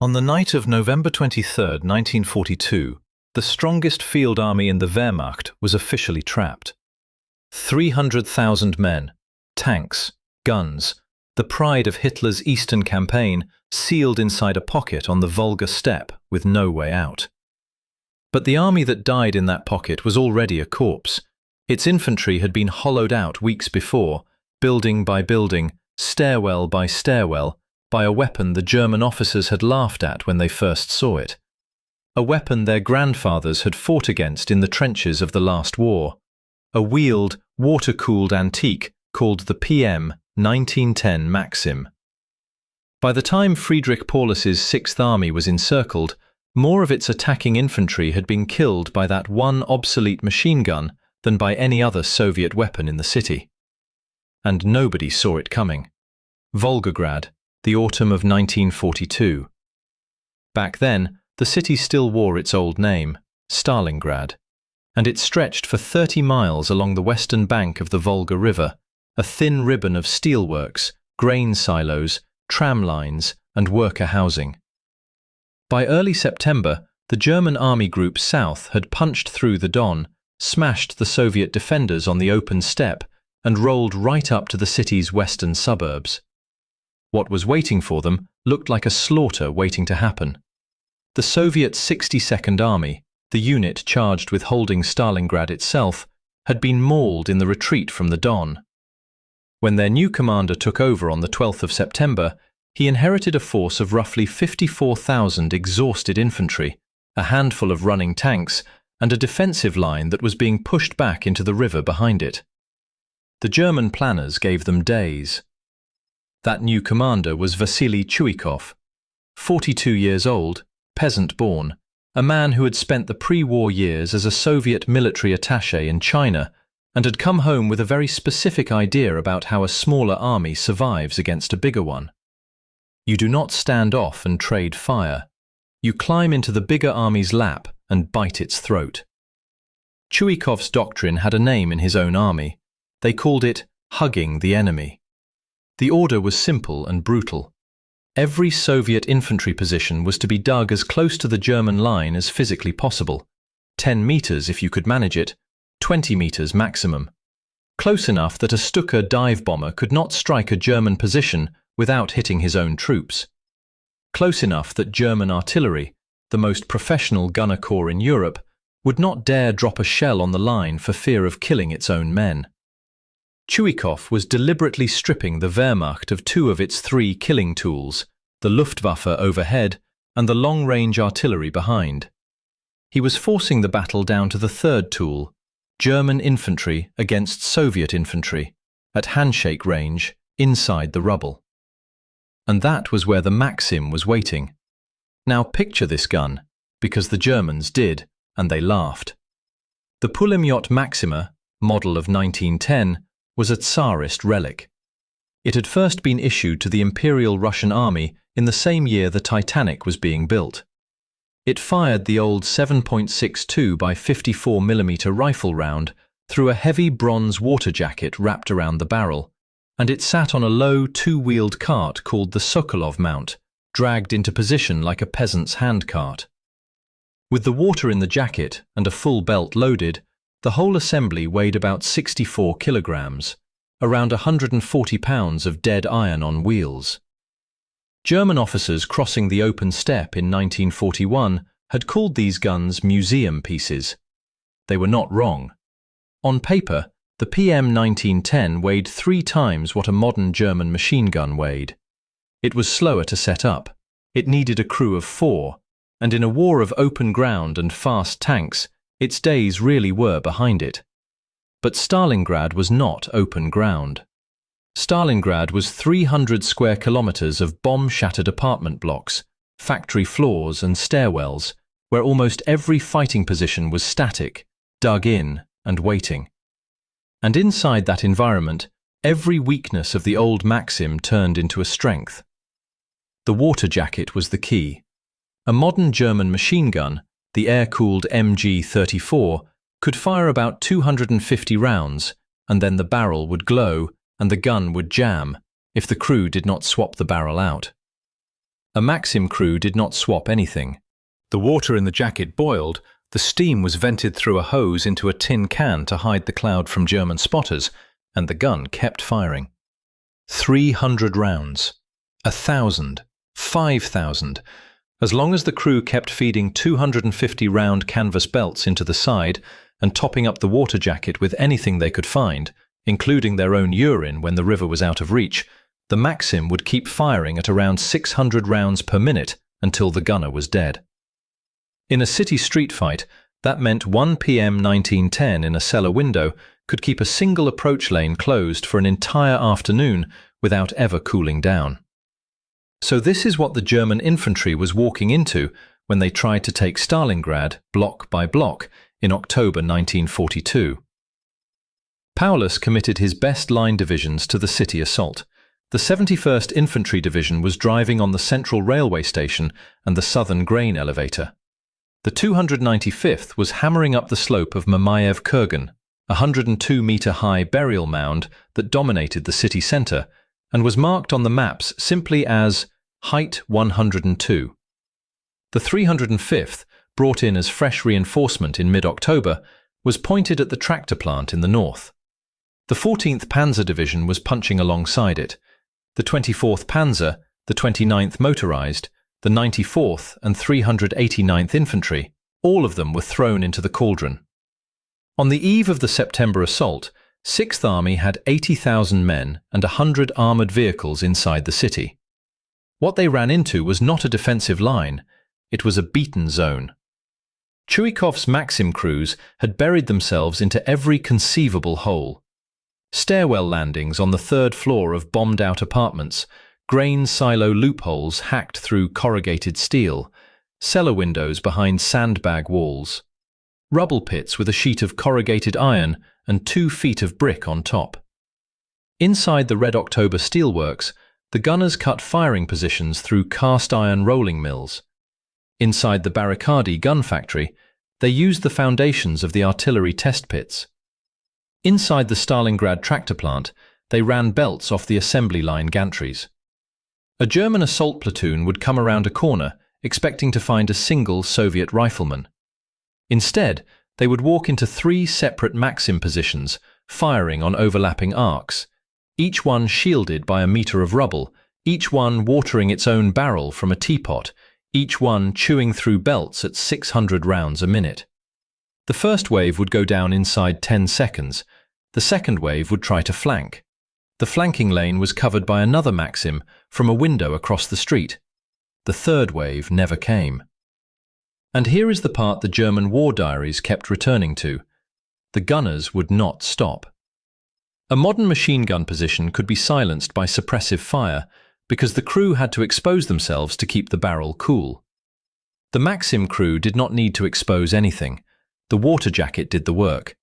On the night of November 23, 1942, the strongest field army in the Wehrmacht was officially trapped. 300,000 men, tanks, guns, the pride of Hitler's Eastern campaign, sealed inside a pocket on the Volga steppe with no way out. But the army that died in that pocket was already a corpse. Its infantry had been hollowed out weeks before, building by building, stairwell by stairwell, by a weapon the German officers had laughed at when they first saw it. A weapon their grandfathers had fought against in the trenches of the last war. A wheeled, water-cooled antique called the PM 1910 Maxim. By the time Friedrich Paulus's Sixth Army was encircled, more of its attacking infantry had been killed by that one obsolete machine gun than by any other Soviet weapon in the city. And nobody saw it coming. Volgograd, the autumn of 1942. Back then, the city still wore its old name, Stalingrad, and it stretched for 30 miles along the western bank of the Volga River, a thin ribbon of steelworks, grain silos, tram lines, and worker housing. By early September, the German army group south had punched through the Don, smashed the Soviet defenders on the open steppe, and rolled right up to the city's western suburbs. What was waiting for them looked like a slaughter waiting to happen. The Soviet 62nd Army, the unit charged with holding Stalingrad itself, had been mauled in the retreat from the Don. When their new commander took over on the 12th of September, he inherited a force of roughly 54,000 exhausted infantry, a handful of running tanks, and a defensive line that was being pushed back into the river behind it. The German planners gave them days. That new commander was Vasily Chuikov, 42 years old, peasant-born, a man who had spent the pre-war years as a Soviet military attaché in China and had come home with a very specific idea about how a smaller army survives against a bigger one. You do not stand off and trade fire. You climb into the bigger army's lap and bite its throat. Chuikov's doctrine had a name in his own army. They called it hugging the enemy. The order was simple and brutal. Every Soviet infantry position was to be dug as close to the German line as physically possible. 10 meters if you could manage it, 20 meters maximum. Close enough that a Stuka dive bomber could not strike a German position without hitting his own troops. Close enough that German artillery, the most professional gunner corps in Europe, would not dare drop a shell on the line for fear of killing its own men. Chuikov was deliberately stripping the Wehrmacht of 2 of its 3 killing tools, the Luftwaffe overhead and the long-range artillery behind. He was forcing the battle down to the 3rd tool, German infantry against Soviet infantry, at handshake range, inside the rubble. And that was where the Maxim was waiting. Now picture this gun, because the Germans did, and they laughed. The Pulemyot Maxima, model of 1910, was a Tsarist relic. It had first been issued to the Imperial Russian Army in the same year the Titanic was being built. It fired the old 7.62 by 54 mm rifle round through a heavy bronze water jacket wrapped around the barrel, and it sat on a low 2-wheeled cart called the Sokolov mount, dragged into position like a peasant's handcart. With the water in the jacket and a full belt loaded, the whole assembly weighed about 64 kilograms, around 140 pounds of dead iron on wheels. German officers crossing the open steppe in 1941 had called these guns museum pieces. They were not wrong. On paper, the PM 1910 weighed 3 times what a modern German machine gun weighed. It was slower to set up. It needed a crew of 4, and in a war of open ground and fast tanks, its days really were behind it. But Stalingrad was not open ground. Stalingrad was 300 square kilometers of bomb-shattered apartment blocks, factory floors and stairwells, where almost every fighting position was static, dug in and waiting. And inside that environment, every weakness of the old Maxim turned into a strength. The water jacket was the key. A modern German machine gun, the air-cooled MG-34, could fire about 250 rounds, and then the barrel would glow and the gun would jam if the crew did not swap the barrel out. A Maxim crew did not swap anything. The water in the jacket boiled, the steam was vented through a hose into a tin can to hide the cloud from German spotters, and the gun kept firing. 300 rounds. 1,000. 5,000. As long as the crew kept feeding 250-round canvas belts into the side and topping up the water jacket with anything they could find, including their own urine when the river was out of reach, the Maxim would keep firing at around 600 rounds per minute until the gunner was dead. In a city street fight, that meant 1 p.m. 1910 in a cellar window could keep a single approach lane closed for an entire afternoon without ever cooling down. So this is what the German infantry was walking into when they tried to take Stalingrad block by block in October 1942. Paulus committed his best line divisions to the city assault. The 71st Infantry Division was driving on the central railway station and the southern grain elevator. The 295th was hammering up the slope of Mamayev Kurgan, a 102-meter-high burial mound that dominated the city centre and was marked on the maps simply as Height 102. The 305th, brought in as fresh reinforcement in mid-October, was pointed at the tractor plant in the north. The 14th Panzer Division was punching alongside it. The 24th Panzer, the 29th Motorized, the 94th and 389th Infantry, all of them were thrown into the cauldron. On the eve of the September assault, 6th Army had 80,000 men and 100 armoured vehicles inside the city. What they ran into was not a defensive line, it was a beaten zone. Chuikov's Maxim crews had buried themselves into every conceivable hole. Stairwell landings on the third floor of bombed-out apartments, grain silo loopholes hacked through corrugated steel, cellar windows behind sandbag walls, rubble pits with a sheet of corrugated iron and 2 feet of brick on top. Inside the Red October steelworks, the gunners cut firing positions through cast-iron rolling mills. Inside the Barricadi gun factory, they used the foundations of the artillery test pits. Inside the Stalingrad tractor plant, they ran belts off the assembly line gantries. A German assault platoon would come around a corner, expecting to find a single Soviet rifleman. Instead, they would walk into 3 separate Maxim positions, firing on overlapping arcs, each one shielded by a meter of rubble, each one watering its own barrel from a teapot, each one chewing through belts at 600 rounds a minute. The first wave would go down inside 10 seconds. The second wave would try to flank. The flanking lane was covered by another Maxim from a window across the street. The third wave never came. And here is the part the German war diaries kept returning to. The gunners would not stop. A modern machine gun position could be silenced by suppressive fire because the crew had to expose themselves to keep the barrel cool. The Maxim crew did not need to expose anything. The water jacket did the work.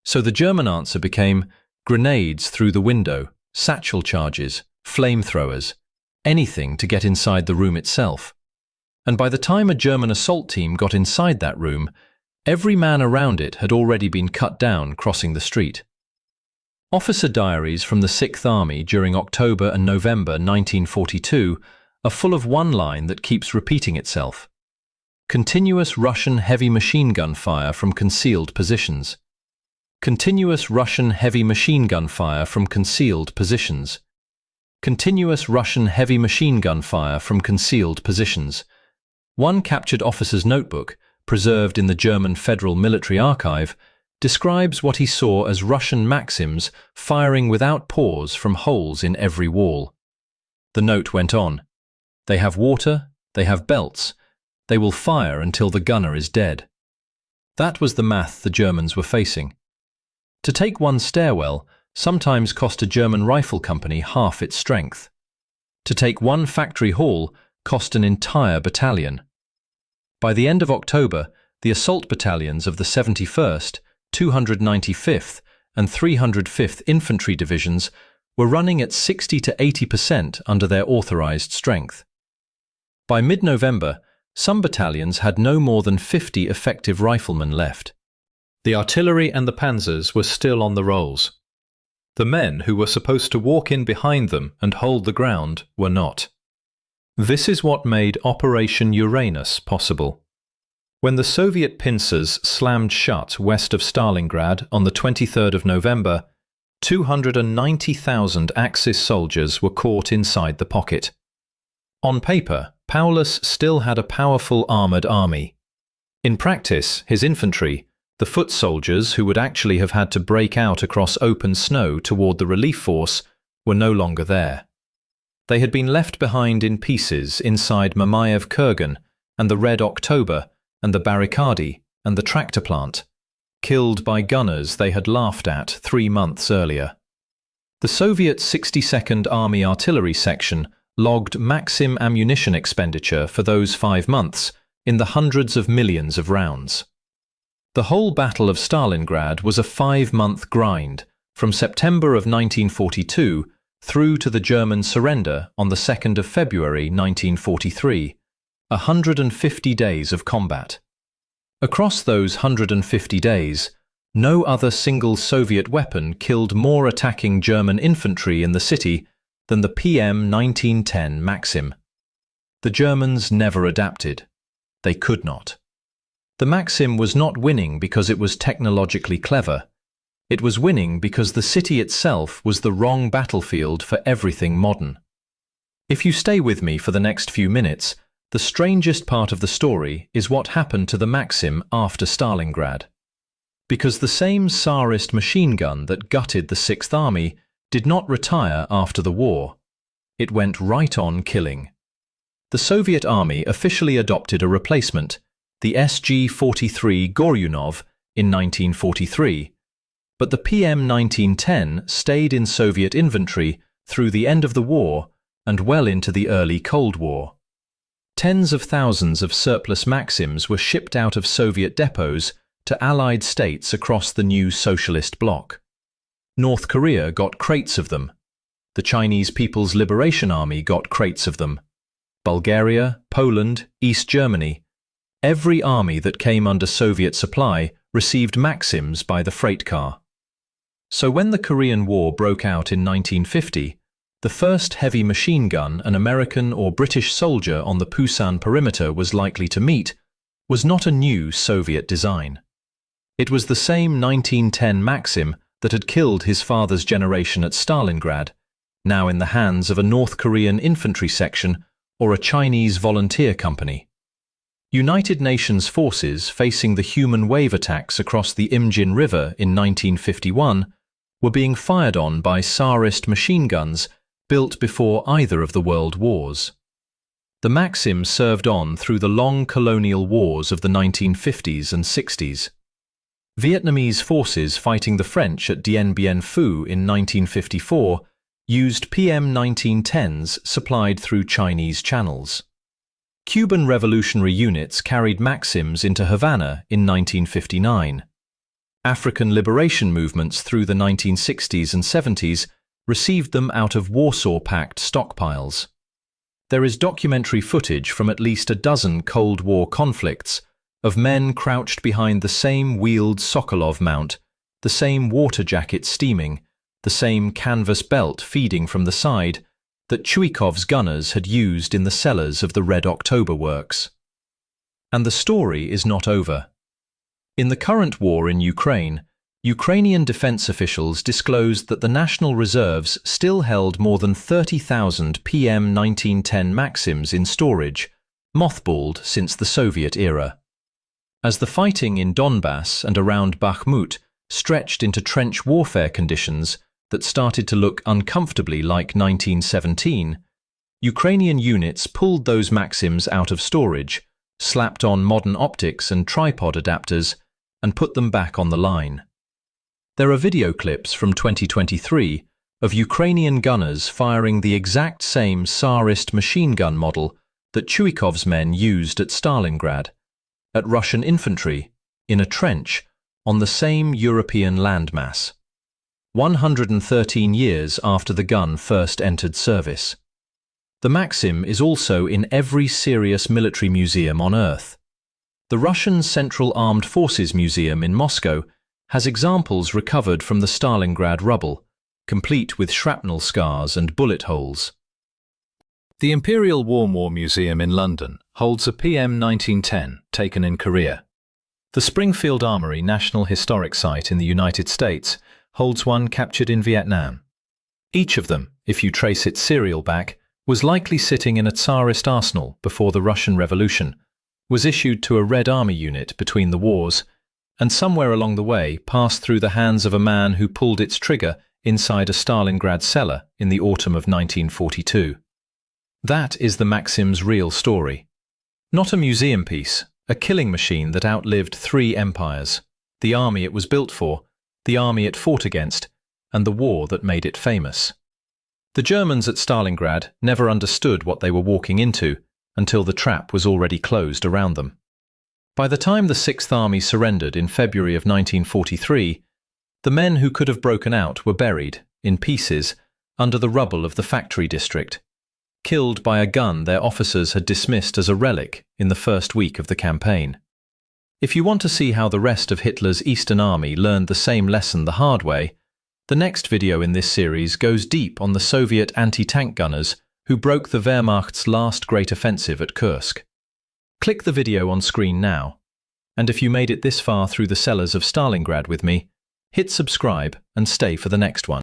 So the German answer became grenades through the window, satchel charges, flamethrowers, anything to get inside the room itself. And by the time a German assault team got inside that room, every man around it had already been cut down crossing the street. Officer diaries from the 6th Army during October and November 1942 are full of one line that keeps repeating itself. Continuous Russian heavy machine gun fire from concealed positions. Continuous Russian heavy machine gun fire from concealed positions. Continuous Russian heavy machine gun fire from concealed positions. One captured officer's notebook, preserved in the German Federal Military Archive, describes what he saw as Russian Maxims firing without pause from holes in every wall. The note went on. They have water, they have belts, they will fire until the gunner is dead. That was the math the Germans were facing. To take one stairwell sometimes cost a German rifle company half its strength. To take one factory hall cost an entire battalion. By the end of October, the assault battalions of the 71st, 295th and 305th Infantry Divisions were running at 60 to 80% under their authorized strength. By mid-November, some battalions had no more than 50 effective riflemen left. The artillery and the panzers were still on the rolls. The men who were supposed to walk in behind them and hold the ground were not. This is what made Operation Uranus possible. When the Soviet pincers slammed shut west of Stalingrad on the 23rd of November, 290,000 Axis soldiers were caught inside the pocket. On paper, Paulus still had a powerful armoured army. In practice, his infantry, the foot soldiers who would actually have had to break out across open snow toward the relief force, were no longer there. They had been left behind in pieces inside Mamayev Kurgan and the Red October and the Barricadi and the tractor plant, killed by gunners they had laughed at 3 months earlier. The Soviet 62nd Army Artillery Section logged Maxim ammunition expenditure for those 5 months in the hundreds of millions of rounds. The whole Battle of Stalingrad was a 5-month grind from September of 1942 through to the German surrender on the 2nd of February 1943, 150 days of combat. Across those 150 days, no other single Soviet weapon killed more attacking German infantry in the city than the PM 1910 Maxim. The Germans never adapted. They could not. The Maxim was not winning because it was technologically clever. It was winning because the city itself was the wrong battlefield for everything modern. If you stay with me for the next few minutes, the strangest part of the story is what happened to the Maxim after Stalingrad. Because the same Tsarist machine gun that gutted the Sixth Army did not retire after the war. It went right on killing. The Soviet Army officially adopted a replacement, the SG-43 Goryunov, in 1943, but the PM 1910 stayed in Soviet inventory through the end of the war and well into the early Cold War. Tens of thousands of surplus Maxims were shipped out of Soviet depots to Allied states across the new socialist bloc. North Korea got crates of them. The Chinese People's Liberation Army got crates of them. Bulgaria, Poland, East Germany. Every army that came under Soviet supply received Maxims by the freight car. So when the Korean War broke out in 1950, the first heavy machine gun an American or British soldier on the Pusan perimeter was likely to meet was not a new Soviet design. It was the same 1910 Maxim that had killed his father's generation at Stalingrad, now in the hands of a North Korean infantry section or a Chinese volunteer company. United Nations forces facing the human wave attacks across the Imjin River in 1951 were being fired on by Tsarist machine guns built before either of the world wars. The Maxim served on through the long colonial wars of the 1950s and 60s. Vietnamese forces fighting the French at Dien Bien Phu in 1954 used PM 1910s supplied through Chinese channels. Cuban revolutionary units carried Maxims into Havana in 1959. African liberation movements through the 1960s and 70s received them out of Warsaw Pact stockpiles. There is documentary footage from at least a dozen Cold War conflicts of men crouched behind the same wheeled Sokolov mount, the same water jacket steaming, the same canvas belt feeding from the side that Chuikov's gunners had used in the cellars of the Red October works. And the story is not over. In the current war in Ukraine, Ukrainian defense officials disclosed that the National Reserves still held more than 30,000 PM 1910 Maxims in storage, mothballed since the Soviet era. As the fighting in Donbass and around Bakhmut stretched into trench warfare conditions that started to look uncomfortably like 1917, Ukrainian units pulled those Maxims out of storage, slapped on modern optics and tripod adapters, and put them back on the line. There are video clips from 2023 of Ukrainian gunners firing the exact same Tsarist machine gun model that Chuikov's men used at Stalingrad, at Russian infantry, in a trench, on the same European landmass. 113 years after the gun first entered service. The Maxim is also in every serious military museum on Earth. The Russian Central Armed Forces Museum in Moscow has examples recovered from the Stalingrad rubble, complete with shrapnel scars and bullet holes. The Imperial War Memorial Museum in London holds a PM 1910 taken in Korea. The Springfield Armory National Historic Site in the United States holds one captured in Vietnam. Each of them, if you trace its serial back, was likely sitting in a Tsarist arsenal before the Russian Revolution, was issued to a Red Army unit between the wars, and somewhere along the way passed through the hands of a man who pulled its trigger inside a Stalingrad cellar in the autumn of 1942. That is the Maxim's real story. Not a museum piece, a killing machine that outlived 3 empires, the army it was built for, the army it fought against, and the war that made it famous. The Germans at Stalingrad never understood what they were walking into until the trap was already closed around them. By the time the Sixth Army surrendered in February of 1943, the men who could have broken out were buried, in pieces, under the rubble of the factory district, killed by a gun their officers had dismissed as a relic in the first week of the campaign. If you want to see how the rest of Hitler's Eastern Army learned the same lesson the hard way, the next video in this series goes deep on the Soviet anti-tank gunners who broke the Wehrmacht's last great offensive at Kursk. Click the video on screen now, and if you made it this far through the cellars of Stalingrad with me, hit subscribe and stay for the next one.